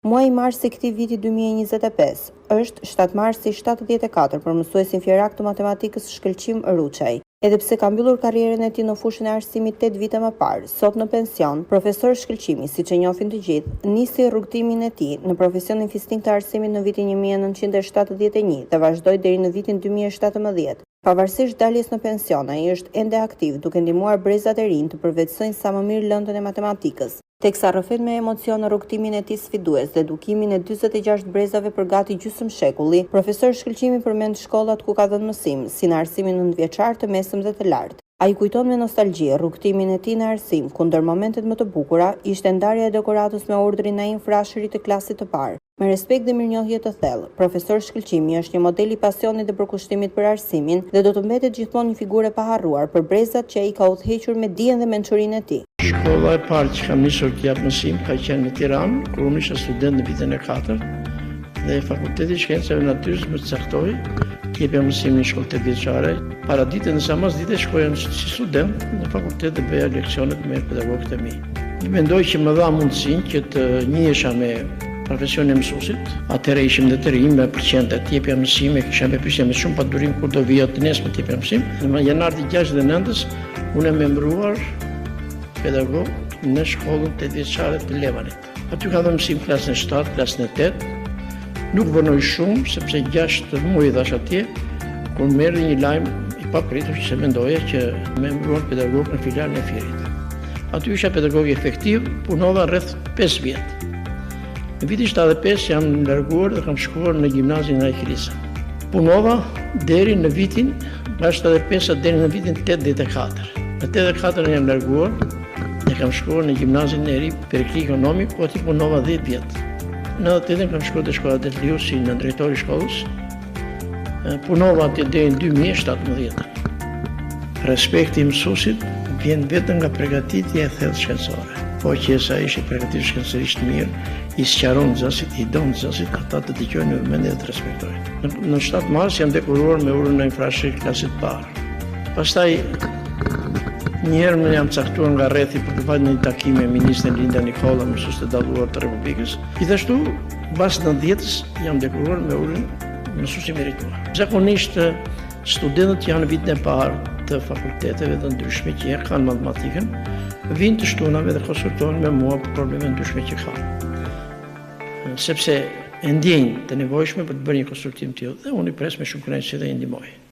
Muaji mars i këtij viti 2025 është 7 marsi 74 për mësuesin fjerak të matematikës Shkëlqim Ruçaj. Edhe pse ka mbyllur karrierën e tij në fushën e arsimit 8 vite më parë, sot në pension, profesor Shkëlqimi, siç e njohin të gjithë, nisi rrugtimin e tij në profesionin fisnik të arsimit në vitin 1971 dhe vazhdoi deri në vitin 2017. Pavarësisht daljes në pension, ai është ende aktiv duke ndihmuar brezat e rinj të përvetësojnë sa më mirë lëndën e matematikës. Teksa rrëfet me emocion në rrugtimin e tij sfidues dhe edukimin e 46 brezave për gati gjysmë shekulli, profesor Shkëlqimi përmend shkollat ku ka dhënë mësim, si në arsimin nëntëvjeçar të mesëm dhe të lartë. Ai kujton me nostalgji rrugtimin e tij në arsim, ku ndër momentet më të bukura ishte ndarja e dekoratës me urdhrin Naim Frashëri të klasit të parë. Me respekt dhe mirënjohje të thellë, profesor Shkëlqimi është një model i pasionit dhe përkushtimit për arsimin dhe do të mbetet gjithmonë një figurë e paharruar për brezat që ai ka udhëhequr me dijen dhe mençurinë e tij. Shkolla e parë që kam nisur të jap mësim ka qenë në Tiranë, kur unë isha student në vitin e 4 dhe Fakulteti i Shkencave Natyrës më caktoi të jepja mësim në shkollë 8-vjeçare. Para ditën e mas dite shkoja si student në fakultet dhe bëja leksionet me pedagogët e mi. Mendoj që më dha mundësinë që të njiesha me profesionin e mësuesit. Atëherë ishim në të rinj me përqendë të jepja mësim, kisha me pyetje me shumë padurim kur do vija të nesër të jepja mësim. Në janar të 69-s unë më mbruar pedagog në shkollën 8-vjeçare të Levanit. Aty ka dhënë mësim klasën 7, klasën 8. Nuk vonoj shumë sepse 6 muaj dash atje kur merri një lajm i papritur që se mendoja që më mbruan pedagog në filialin e Fierit. Aty isha pedagog efektiv, punova rreth 5 vjet. Në vitin 75 jam larguar dhe kam shkuar në gjimnazin e Akilisa. Punova deri në vitin 75 deri në vitin 84. Në 84 jam larguar dhe kam shkuar në gjimnazin e ri Perikli Ekonomik, ku aty punova 10 vjet. Në 88 kam shkuar te shkolla e Liu si në drejtori i shkollës. Punova atje deri në 2017. Respekti i mësuesit vjen vetëm nga përgatitja e thellë shkencore. Po që sa ishte përgatitur shkencërisht mirë, i sqaron nxënësit, i don nxënësit ata të dëgjojnë në vëmendje dhe të respektojnë. Në 7 mars jam dekoruar me urdhrin Naim Frashëri klasit parë. Pastaj njëherë më jam caktuar nga rrethi për të vajtur në një takim me ministrin Linda Nikola, mësues të dalluar të Republikës. Gjithashtu, mbas 90-s jam dekoruar me urdhrin mësues i merituar. Zakonisht studentët janë në vitin e parë të fakulteteve të ndryshme që kanë matematikën, vinë të shtunave dhe konsultohen me mua për probleme ndryshme që kanë. Sepse e ndjejnë të nevojshme për të bërë një konsultim tillë dhe unë i pres me shumë kënaqësi dhe i ndihmoj.